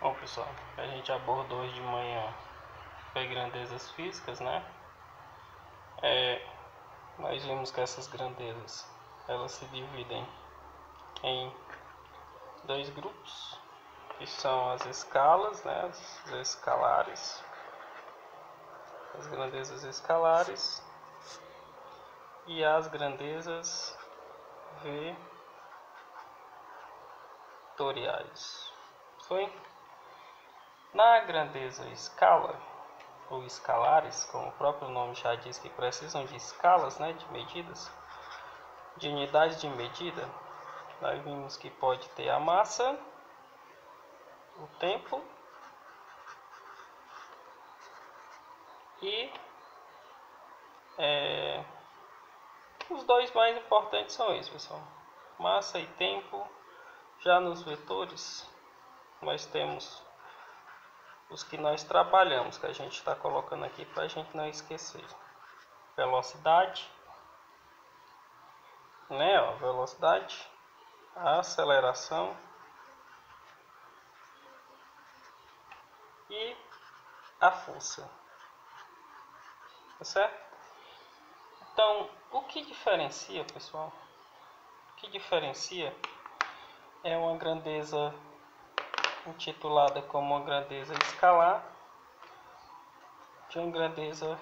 Bom, pessoal, a gente abordou hoje de manhã foi grandezas físicas, né? Nós vimos que essas grandezas elas se dividem em dois grupos, que são as escalas, né? As escalares, as grandezas escalares e as grandezas vetoriais. Foi? Na grandeza escala ou escalares, como o próprio nome já diz, que precisam de escalas, né, de medidas, de unidades de medida, nós vimos que pode ter a massa, o tempo e os dois mais importantes são esses, pessoal, massa e tempo. Já nos vetores nós temos os que nós trabalhamos, que a gente está colocando aqui para a gente não esquecer: velocidade, né? Ó, velocidade, a aceleração e a força, tá certo? Então, o que diferencia, pessoal? O que diferencia é uma grandeza intitulada como uma grandeza escalar de uma grandeza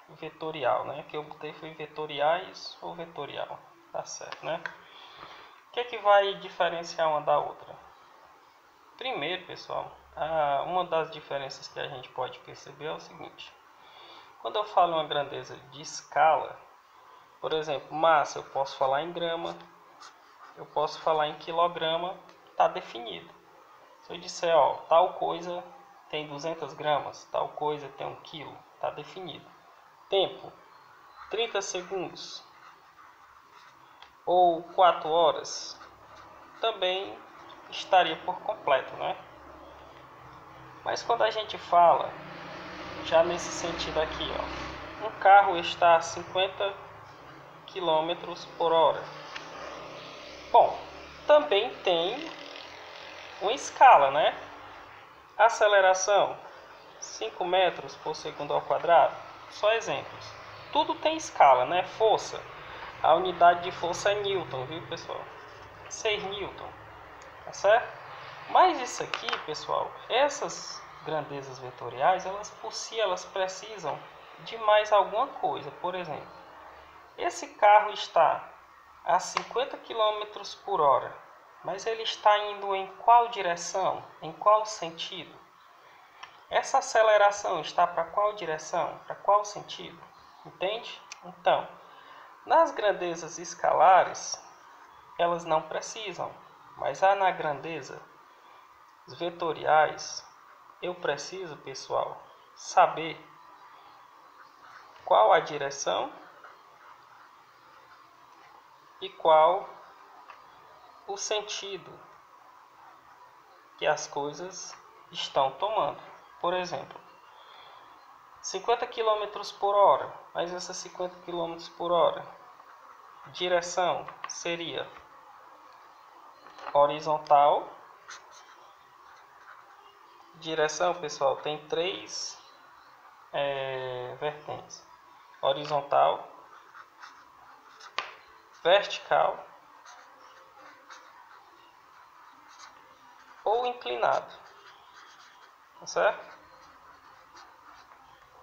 vetorial, né? Que eu botei foi vetoriais ou vetorial, tá certo, né? O que é que vai diferenciar uma da outra? Primeiro, pessoal, uma das diferenças que a gente pode perceber é o seguinte: quando eu falo uma grandeza de escala, por exemplo, massa, eu posso falar em grama, eu posso falar em quilograma, está definido. Se eu disser, ó, tal coisa tem 200 gramas, tal coisa tem 1 quilo, está definido. Tempo, 30 segundos ou 4 horas, também estaria por completo, né? Mas quando a gente fala, já nesse sentido aqui, ó, um carro está a 50 km por hora. Bom, também tem uma escala, né? Aceleração, 5 metros por segundo ao quadrado. Só exemplos. Tudo tem escala, né? Força, a unidade de força é Newton, viu, pessoal? 6 Newton, tá certo? Mas isso aqui, pessoal, essas grandezas vetoriais, elas por si, elas precisam de mais alguma coisa. Por exemplo, esse carro está a 50 km por hora, mas ele está indo em qual direção? Em qual sentido? Essa aceleração está para qual direção? Para qual sentido? Entende? Então, nas grandezas escalares, elas não precisam, mas na grandeza vetoriais, eu preciso, pessoal, saber qual a direção e qual o sentido que as coisas estão tomando. Por exemplo, 50 km por hora, mas essas 50 km por hora, direção seria horizontal. Direção, pessoal, tem três vertentes: horizontal, vertical ou inclinado, tá certo?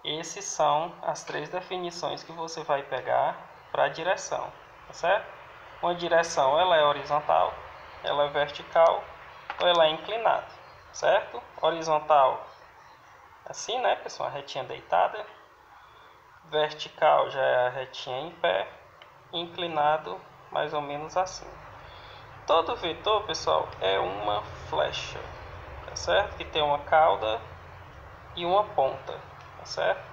Esses são as três definições que você vai pegar para a direção, tá certo? Uma direção, ela é horizontal, ela é vertical ou ela é inclinada, certo? Horizontal, assim, né, pessoal, a retinha deitada. Vertical já é a retinha em pé. Inclinado, mais ou menos assim. Todo vetor, pessoal, é uma flecha, tá certo? Que tem uma cauda e uma ponta, tá certo?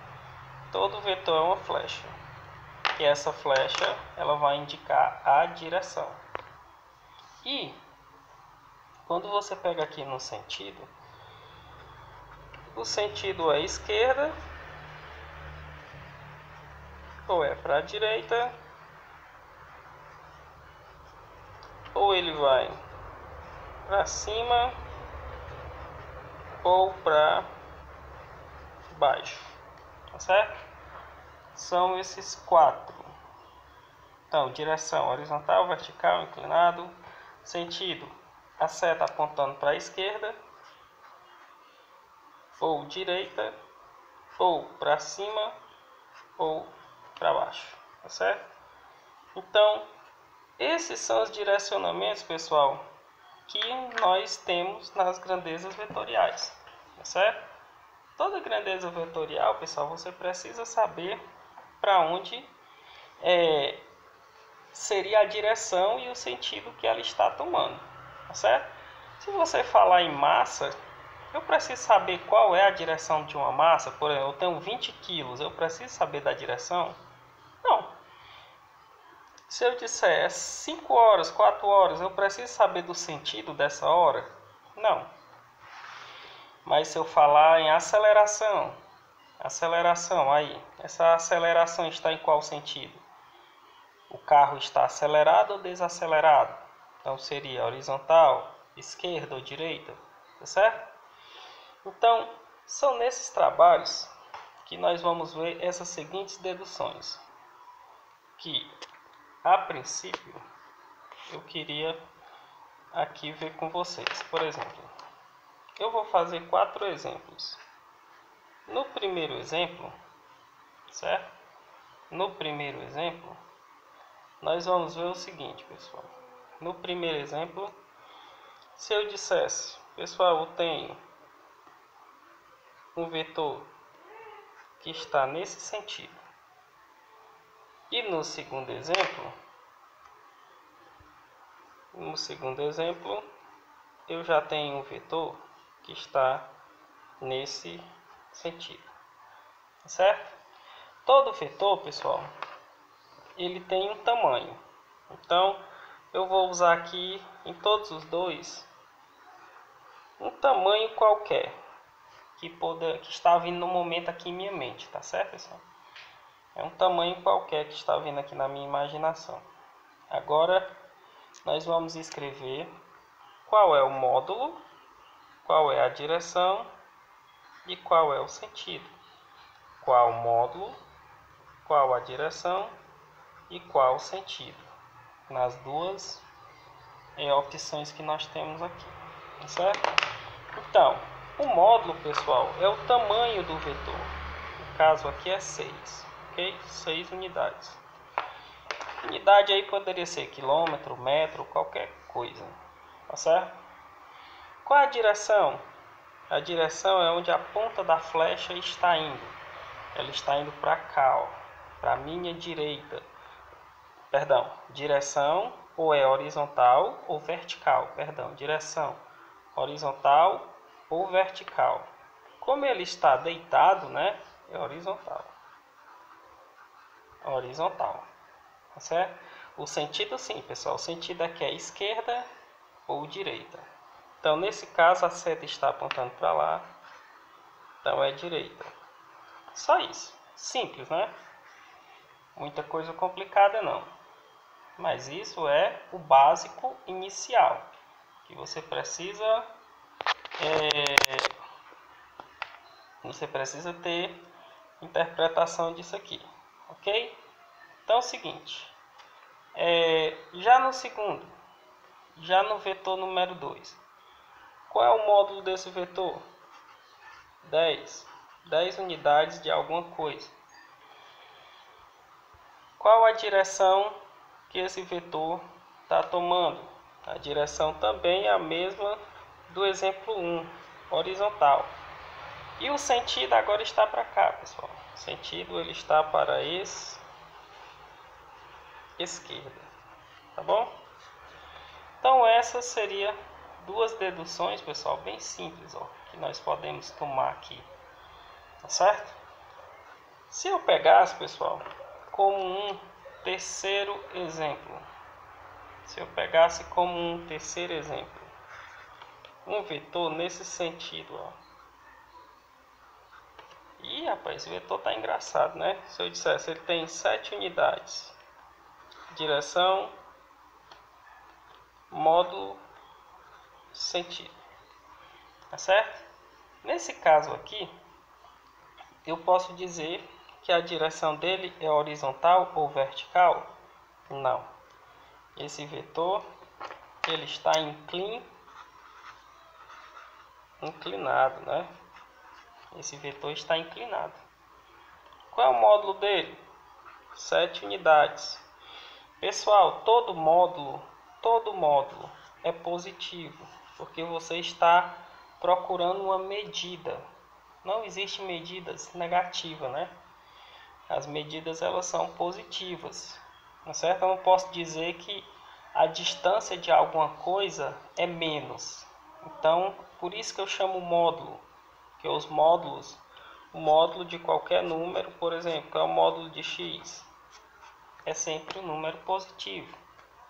Todo vetor é uma flecha. E essa flecha, ela vai indicar a direção. E quando você pega aqui no sentido, o sentido é esquerda, ou é para a direita, ou ele vai para cima, ou para baixo, tá certo? São esses 4. Então, direção horizontal, vertical, inclinado, sentido, a seta apontando para a esquerda, ou direita, ou para cima, ou para baixo, tá certo? Então, esses são os direcionamentos, pessoal, que nós temos nas grandezas vetoriais, tá certo? Toda grandeza vetorial, pessoal, você precisa saber para onde seria a direção e o sentido que ela está tomando, tá certo? Se você falar em massa, eu preciso saber qual é a direção de uma massa. Por exemplo, eu tenho 20 quilos, eu preciso saber da direção? Não. Se eu disser 5 horas, 4 horas, eu preciso saber do sentido dessa hora? Não. Mas se eu falar em aceleração, aí, essa aceleração está em qual sentido? O carro está acelerado ou desacelerado? Então seria horizontal, esquerda ou direita, tá certo? Então, são nesses trabalhos que nós vamos ver essas seguintes deduções, que a princípio eu queria aqui ver com vocês. Por exemplo, eu vou fazer 4 exemplos. No primeiro exemplo, certo? No primeiro exemplo, nós vamos ver o seguinte, pessoal. No primeiro exemplo, se eu dissesse, pessoal, eu tenho um vetor que está nesse sentido. E no segundo exemplo, eu já tenho um vetor que está nesse sentido, certo? Todo vetor, pessoal, ele tem um tamanho. Então, eu vou usar aqui em todos os dois um tamanho qualquer que está vindo no momento aqui em minha mente, tá certo, pessoal? É um tamanho qualquer que está vindo aqui na minha imaginação. Agora, nós vamos escrever qual é o módulo, qual é a direção e qual é o sentido. Qual o módulo, qual a direção e qual o sentido. Nas duas opções que nós temos aqui, certo? Então, o módulo, pessoal, é o tamanho do vetor. No caso aqui é 6, ok? 6 unidades. Unidade aí poderia ser quilômetro, metro, qualquer coisa, tá certo? Qual a direção? A direção é onde a ponta da flecha está indo. Ela está indo para cá, para a minha direita. Perdão, direção ou é horizontal ou vertical. Perdão, direção horizontal ou vertical. Como ele está deitado, né? É horizontal. Horizontal. Tá certo? O sentido sim, pessoal. O sentido aqui é esquerda ou direita. Então, nesse caso, a seta está apontando para lá. Então, é direita. Só isso. Simples, né? Muita coisa complicada não. Mas isso é o básico inicial. Que você precisa... Você precisa ter interpretação disso aqui. Ok? Então, é o seguinte. Já no segundo, já no vetor número 2, qual é o módulo desse vetor? 10. 10 unidades de alguma coisa. Qual a direção que esse vetor está tomando? A direção também é a mesma do exemplo 1, horizontal. E o sentido agora está para cá, pessoal. O sentido ele está para a esquerda. Tá bom? Então essas seriam duas deduções, pessoal, bem simples, ó, que nós podemos tomar aqui. Tá certo? Se eu pegasse, pessoal, como um terceiro exemplo. Um vetor nesse sentido, ó. Ih, rapaz, esse vetor tá engraçado, né? Se eu dissesse, ele tem 7 unidades. Direção, módulo, sentido. Tá certo? Nesse caso aqui, eu posso dizer que a direção dele é horizontal ou vertical? Não. Esse vetor ele está inclinado, né? Esse vetor está inclinado. Qual é o módulo dele? 7 unidades. Pessoal, todo módulo é positivo, porque você está procurando uma medida. Não existe medidas negativas, né? As medidas elas são positivas, não é certo? Eu não posso dizer que a distância de alguma coisa é menos. Então, por isso que eu chamo módulo, que os módulos, o módulo de qualquer número, por exemplo, que é o módulo de x, é sempre um número positivo,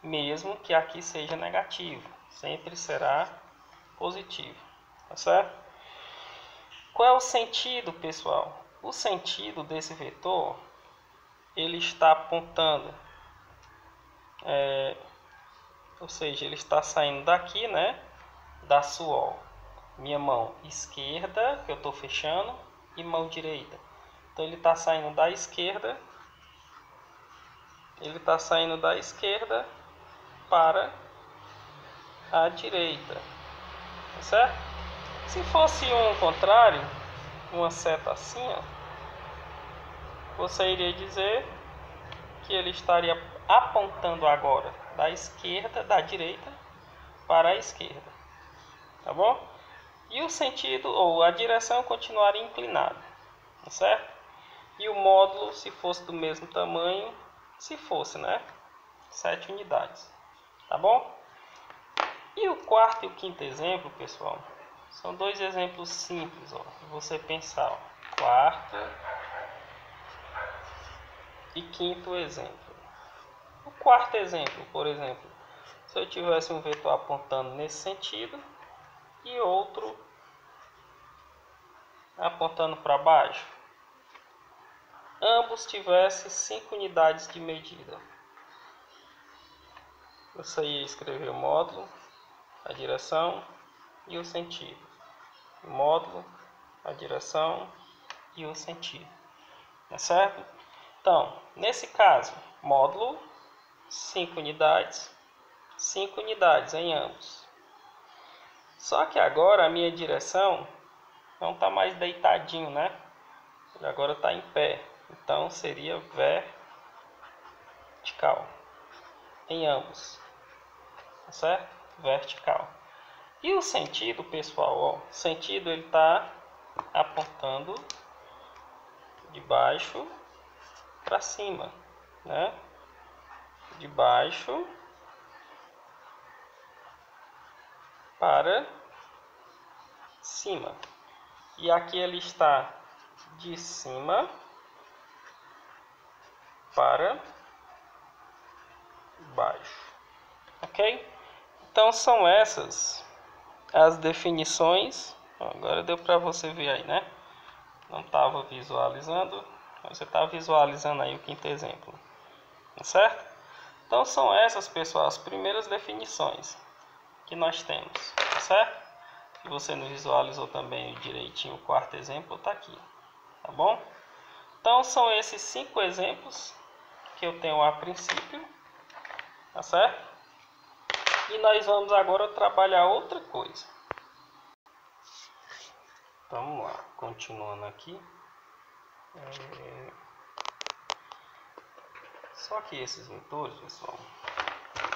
mesmo que aqui seja negativo, sempre será positivo, tá certo? Qual é o sentido, pessoal? O sentido desse vetor, ele está apontando, ou seja, ele está saindo daqui, né, da sua minha mão esquerda, que eu estou fechando, e mão direita. Então ele está saindo da esquerda, para a direita, tá certo? Se fosse um contrário, uma seta assim, ó, você iria dizer que ele estaria apontando agora da direita para a esquerda, tá bom? E o sentido ou a direção continuaria inclinada, tá certo? E o módulo, se fosse do mesmo tamanho, se fosse, né? 7 unidades, tá bom? E o quarto e o quinto exemplo, pessoal, são dois exemplos simples, ó, de você pensar, ó, quarto e quinto exemplo. O quarto exemplo, por exemplo, se eu tivesse um vetor apontando nesse sentido e outro apontando para baixo, ambos tivessem 5 unidades de medida, você ia escrever o módulo, a direção e o sentido. O módulo, a direção e o sentido, tá certo? Então, nesse caso, módulo, 5 unidades em ambos. Só que agora a minha direção não está mais deitadinho, né? Ele agora está em pé. Então seria vertical em ambos, tá certo? Vertical. E o sentido, pessoal, ó, o sentido ele está apontando de baixo para cima, né? De baixo para cima. E aqui ele está de cima para baixo, ok? Então são essas as definições. Agora deu para você ver aí, né? Não estava visualizando, você está visualizando aí o quinto exemplo, tá certo? Então são essas, pessoal, as primeiras definições que nós temos, tá certo? Se você não visualizou também direitinho o quarto exemplo, está aqui, tá bom? Então são esses 5 exemplos que eu tenho a princípio, tá certo? E nós vamos agora trabalhar outra coisa. Vamos lá, continuando aqui. Só que esses vetores, pessoal,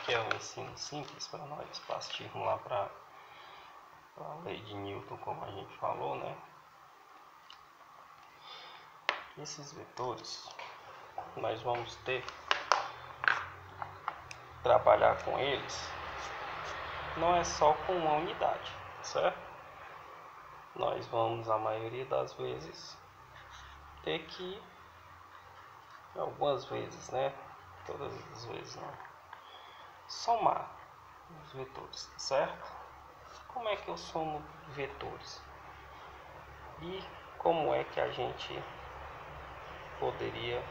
que é um ensino simples para nós partirmos lá para a lei de Newton, como a gente falou, né? Esses vetores, nós vamos ter que trabalhar com eles, não é só com uma unidade, certo? Nós vamos, a maioria das vezes, ter que, algumas vezes, né? Todas as vezes não, somar os vetores, certo? Como é que eu somo vetores? E como é que a gente poderia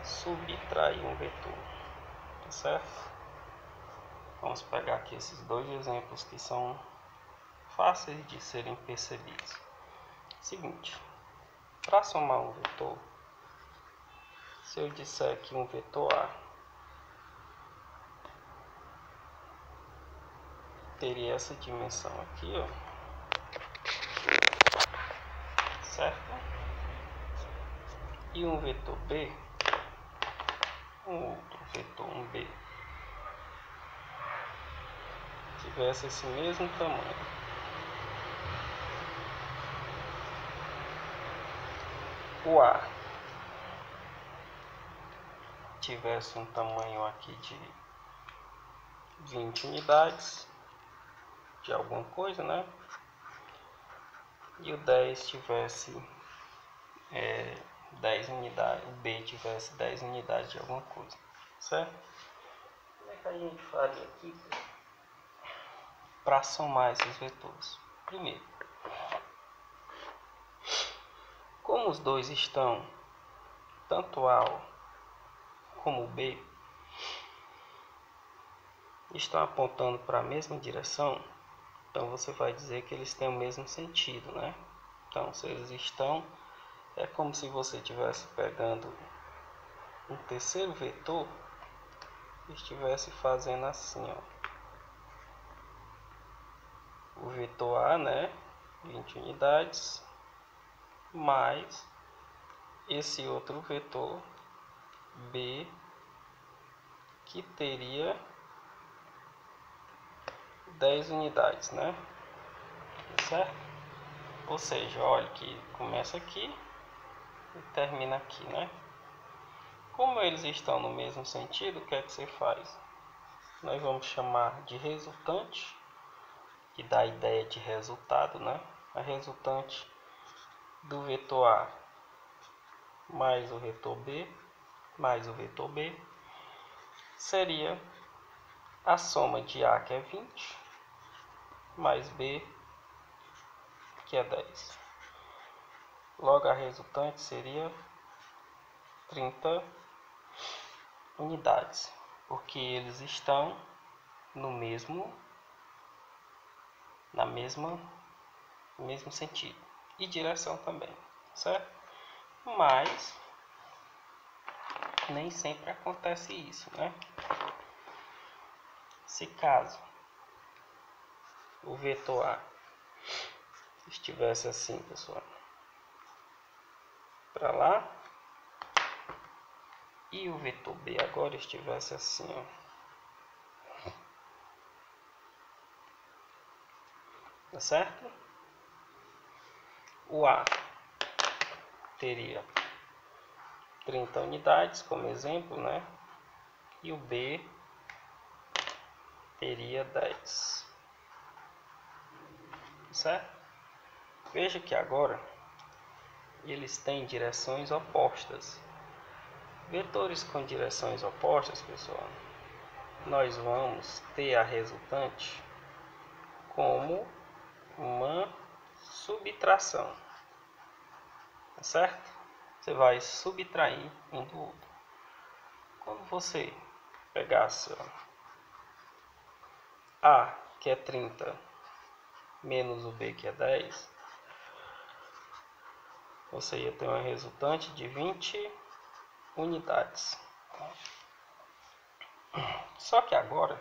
subtrair um vetor, tá certo? Vamos pegar aqui esses dois exemplos que são fáceis de serem percebidos. Seguinte, para somar um vetor, se eu disser que um vetor A teria essa dimensão aqui, ó, certo? E um vetor B, um outro vetor, um B, tivesse esse mesmo tamanho, o A tivesse um tamanho aqui de 20 unidades de alguma coisa, né? E o 10 tivesse 10 unidades, o B tivesse 10 unidades de alguma coisa, certo? Como é que a gente faria aqui para somar esses vetores? Primeiro, como os dois estão, tanto A como B, estão apontando para a mesma direção, então você vai dizer que eles têm o mesmo sentido, né? Então, se eles estão, é como se você estivesse pegando um terceiro vetor e estivesse fazendo assim, ó. O vetor A, né, 20 unidades, mais esse outro vetor B, que teria 10 unidades, né? Certo? Ou seja, olha que começa aqui e termina aqui, né? Como eles estão no mesmo sentido, o que é que você faz? Nós vamos chamar de resultante, que dá a ideia de resultado, né? A resultante do vetor A mais o vetor B mais o vetor B seria a soma de A, que é 20, mais B, que é 10. Logo, a resultante seria 30 unidades, porque eles estão no mesmo sentido e direção também, certo? Mas nem sempre acontece isso, né? Se caso o vetor A estivesse assim, pessoal, para lá, e o vetor B agora estivesse assim, ó, tá certo? O A teria 30 unidades como exemplo, né? E o B teria 10, certo? Veja que agora eles têm direções opostas. Vetores com direções opostas, pessoal, nós vamos ter a resultante como uma subtração, tá certo? Você vai subtrair um do outro. Quando você pegasse A, que é 30, menos o B, que é 10, você ia ter uma resultante de 20 unidades. Só que agora